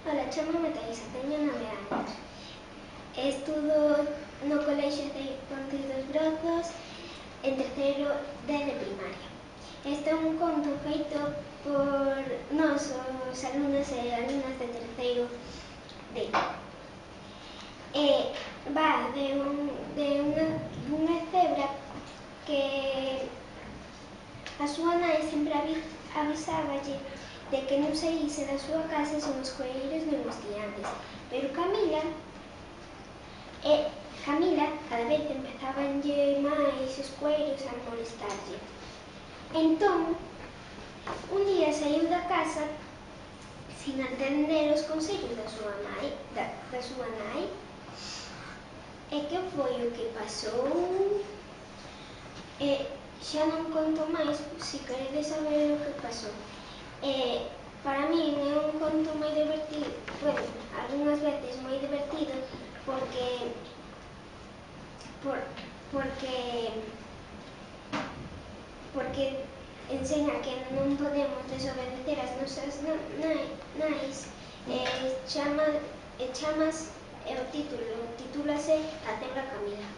Ola, chamame Taisa, teño 9 anos. Estudo no colexio de Ponte dos Brazos en terceiro de primaria. Este é un conto feito por nós, os alumnos e alumnas de terceiro D. Va dunha cebra que a súa nai sempre avisáballe de que non saíse da súa casa sen os coellos non os diantes. Pero Camila cada vez empezabanlle máis os coellos a molestarlle. Entón, un día saiu da casa sin atender os consellos da súa nai. E que foi o que pasou? Xa non conto máis, se queredes saber o que pasou. Para min é un conto moi divertido, bueno, algunhas veces moi divertido, porque ensena que non podemos desobedecer as nosas nais, o título titúlase A cebra Camila.